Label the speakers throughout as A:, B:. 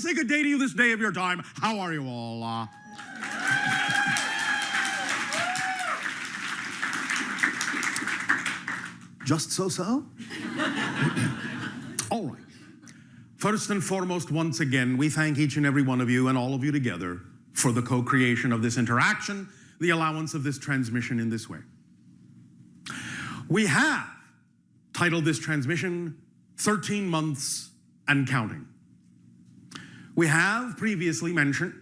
A: say good day to you this day of your time. How are you all? Just so-so? All right. First and foremost, once again, we thank each and every one of you and all of you together for the co-creation of this interaction, the allowance of this transmission in this way. We have titled this transmission, 13 Months and Counting. We have previously mentioned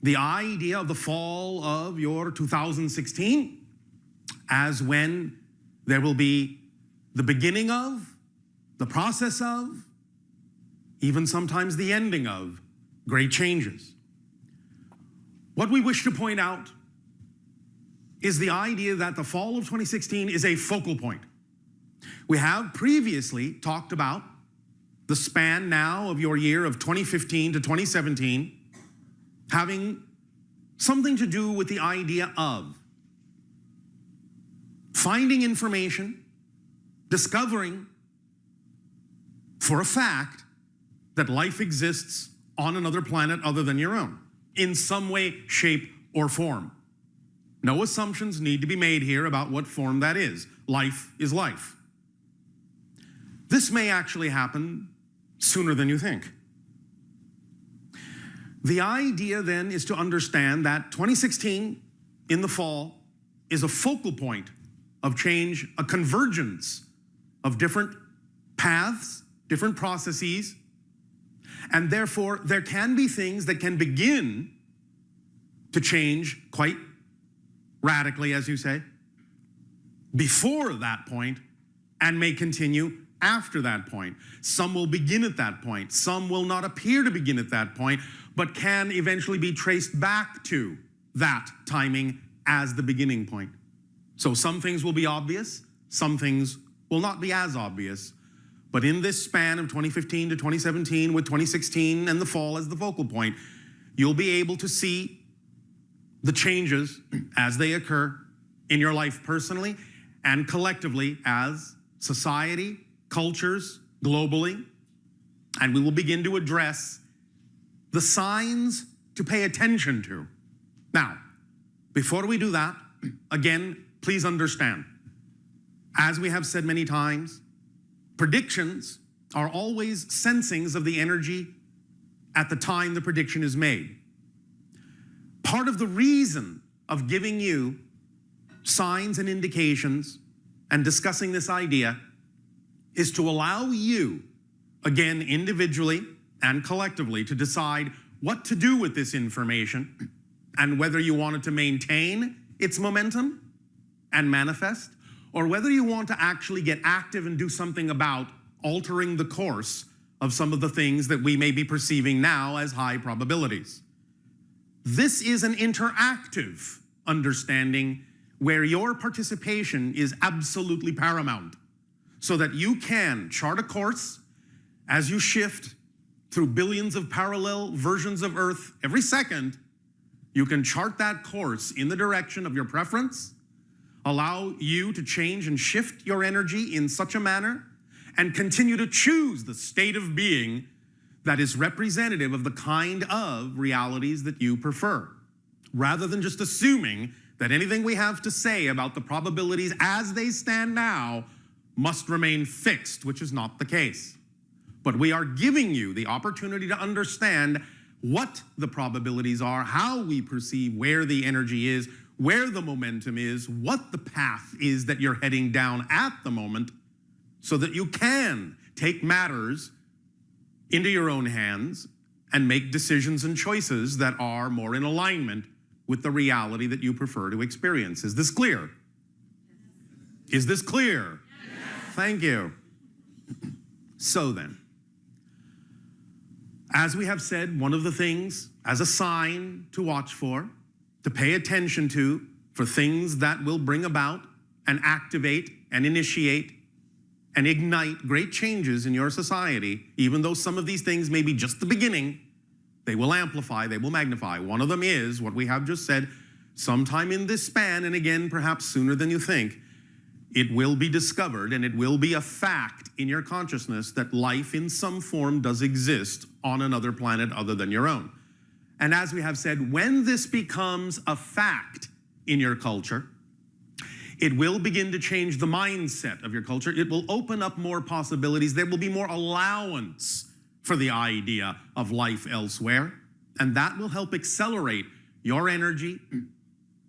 A: the idea of the fall of your 2016 as when there will be the beginning of, the process of, even sometimes the ending of great changes. What we wish to point out is the idea that the fall of 2016 is a focal point. We have previously talked about the span now of your year of 2015 to 2017 having something to do with the idea of finding information, discovering for a fact that life exists on another planet other than your own, in some way, shape, or form. No assumptions need to be made here about what form that is. Life is life. This may actually happen sooner than you think. The idea then is to understand that 2016 in the fall is a focal point of change, a convergence of different paths, different processes, and therefore there can be things that can begin to change quite radically, as you say, before that point and may continue after that point. Some will begin at that point. Some will not appear to begin at that point, but can eventually be traced back to that timing as the beginning point. So some things will be obvious, some things will not be as obvious. But in this span of 2015 to 2017, with 2016 and the fall as the focal point, you'll be able to see the changes as they occur in your life personally and collectively as society, cultures, globally. And we will begin to address the signs to pay attention to. Now, before we do that, again, please understand, as we have said many times, predictions are always sensings of the energy at the time the prediction is made. Part of the reason of giving you signs and indications and discussing this idea is to allow you, again, individually and collectively, to decide what to do with this information and whether you want it to maintain its momentum and manifest, or whether you want to actually get active and do something about altering the course of some of the things that we may be perceiving now as high probabilities. This is an interactive understanding where your participation is absolutely paramount, so that you can chart a course as you shift through billions of parallel versions of Earth every second. You can chart that course in the direction of your preference, allow you to change and shift your energy in such a manner, and continue to choose the state of being that is representative of the kind of realities that you prefer, rather than just assuming that anything we have to say about the probabilities as they stand now must remain fixed, which is not the case. But we are giving you the opportunity to understand what the probabilities are, how we perceive where the energy is, where the momentum is, what the path is that you're heading down at the moment, so that you can take matters into your own hands and make decisions and choices that are more in alignment with the reality that you prefer to experience. Is this clear? Is this clear? Yes. Thank you. So then, as we have said, one of the things as a sign to watch for, to pay attention to, for things that will bring about and activate and initiate and ignite great changes in your society, even though some of these things may be just the beginning, they will amplify, they will magnify. One of them is what we have just said, sometime in this span, and again, perhaps sooner than you think, it will be discovered and it will be a fact in your consciousness that life in some form does exist on another planet other than your own. And as we have said, when this becomes a fact in your culture, it will begin to change the mindset of your culture. It will open up more possibilities. There will be more allowance for the idea of life elsewhere. And that will help accelerate your energy,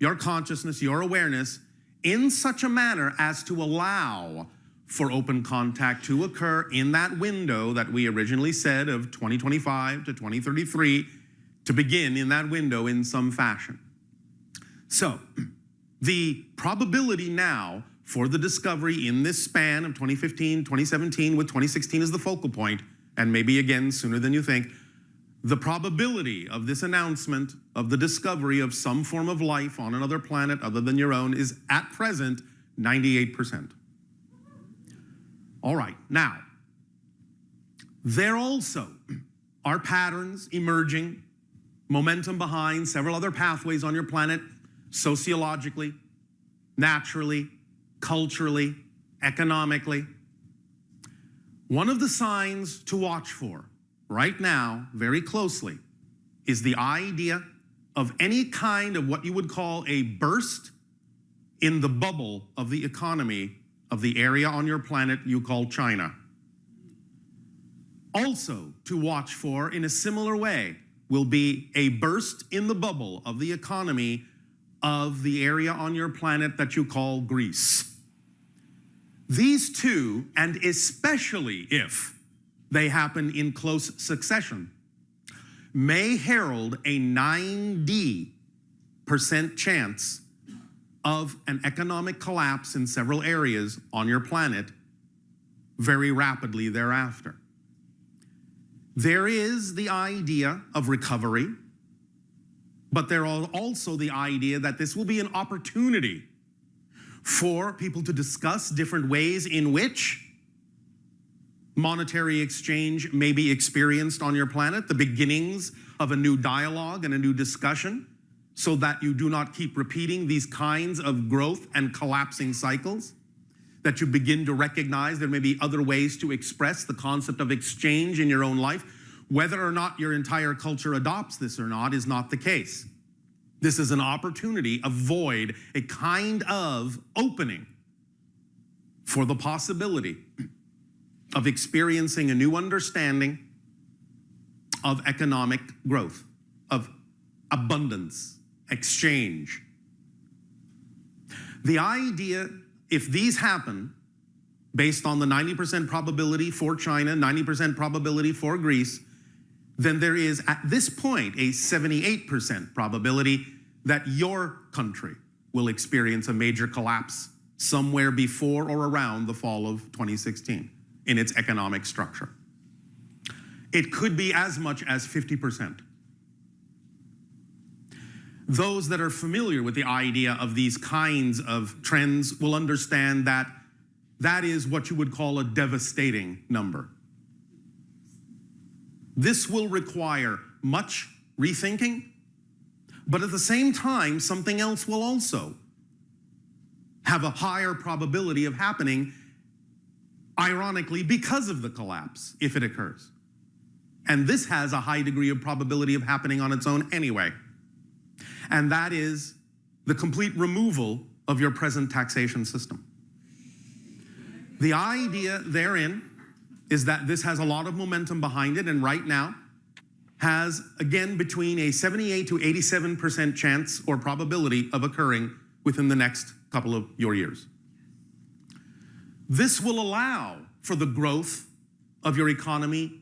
A: your consciousness, your awareness in such a manner as to allow for open contact to occur in that window that we originally said of 2025 to 2033, to begin in that window in some fashion. So, the probability now for the discovery in this span of 2015, 2017, with 2016 as the focal point, and maybe again sooner than you think, the probability of this announcement of the discovery of some form of life on another planet other than your own is at present 98%. All right, now, there also are patterns emerging, momentum behind several other pathways on your planet, sociologically, naturally, culturally, economically. One of the signs to watch for right now, very closely, is the idea of any kind of what you would call a burst in the bubble of the economy of the area on your planet you call China. Also to watch for in a similar way will be a burst in the bubble of the economy of the area on your planet that you call Greece. These two, and especially if they happen in close succession, may herald a 90% chance of an economic collapse in several areas on your planet very rapidly thereafter. There is the idea of recovery, but there is also the idea that this will be an opportunity for people to discuss different ways in which monetary exchange may be experienced on your planet, the beginnings of a new dialogue and a new discussion, so that you do not keep repeating these kinds of growth and collapsing cycles, that you begin to recognize there may be other ways to express the concept of exchange in your own life. Whether or not your entire culture adopts this or not is not the case. This is an opportunity, a void, a kind of opening for the possibility of experiencing a new understanding of economic growth, of abundance, exchange. The idea, if these happen, based on the 90% probability for China, 90% probability for Greece, then there is at this point a 78% probability that your country will experience a major collapse somewhere before or around the fall of 2016 in its economic structure. It could be as much as 50%. Those that are familiar with the idea of these kinds of trends will understand that that is what you would call a devastating number. This will require much rethinking, but at the same time, something else will also have a higher probability of happening, ironically, because of the collapse, if it occurs. And this has a high degree of probability of happening on its own anyway. And that is the complete removal of your present taxation system. The idea therein is that this has a lot of momentum behind it, and right now has, again, between a 78 to 87% chance or probability of occurring within the next couple of your years. This will allow for the growth of your economy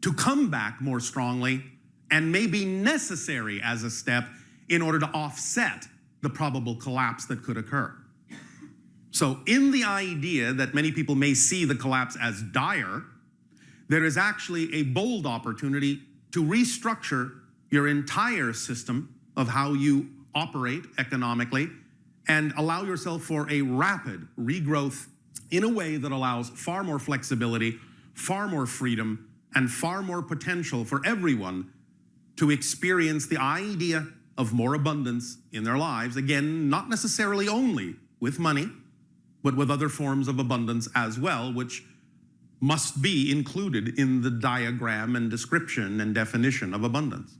A: to come back more strongly and may be necessary as a step in order to offset the probable collapse that could occur. So in the idea that many people may see the collapse as dire, there is actually a bold opportunity to restructure your entire system of how you operate economically and allow yourself for a rapid regrowth in a way that allows far more flexibility, far more freedom, and far more potential for everyone to experience the idea of more abundance in their lives. Again, not necessarily only with money, but with other forms of abundance as well, which must be included in the diagram and description and definition of abundance.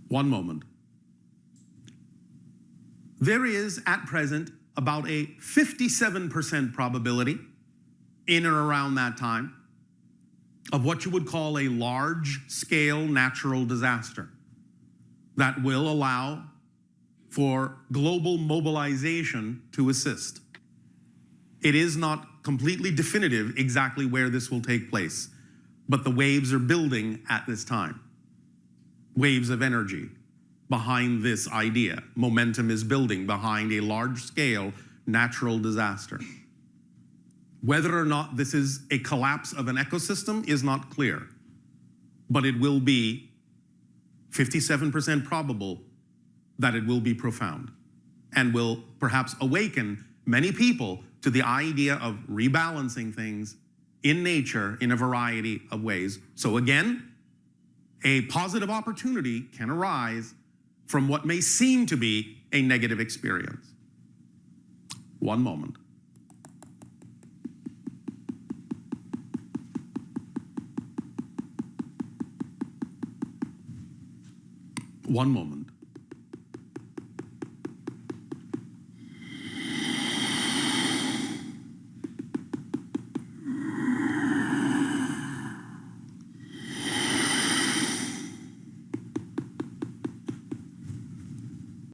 A: One moment. There is at present about a 57% probability in and around that time of what you would call a large-scale natural disaster that will allow for global mobilization to assist. It is not completely definitive exactly where this will take place, but the waves are building at this time. Waves of energy behind this idea. Momentum is building behind a large-scale natural disaster. Whether or not this is a collapse of an ecosystem is not clear, but it will be 57% probable that it will be profound and will perhaps awaken many people to the idea of rebalancing things in nature in a variety of ways. So again, a positive opportunity can arise from what may seem to be a negative experience. One moment. One moment.